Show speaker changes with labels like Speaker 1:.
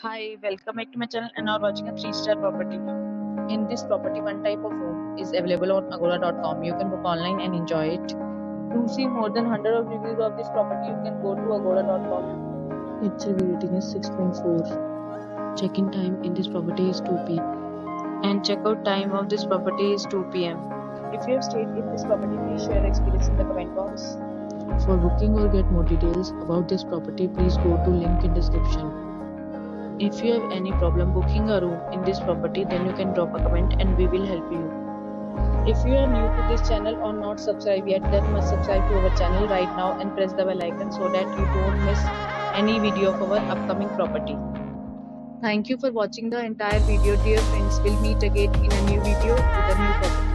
Speaker 1: Hi, welcome back to my channel and now watching a 3-star property. In this property, one type of room is available on agoda.com. You can book online and enjoy it. To see more than 100 of reviews of this property, you can go to agoda.com. Its review rating is 6.4. Check-in time in this property is 2 p.m. and check-out time of this property is 2 p.m. If you have stayed in this property, please share your experience in the comment box. For booking or get more details about this property, please go to link in description. If you have any problem booking a room in this property, then you can drop a comment and we will help you. If you are new to this channel or not subscribed yet, then must subscribe to our channel right now and press the bell icon so that you don't miss any video of our upcoming property. Thank you for watching the entire video, dear friends. We'll meet again in a new video with a new property.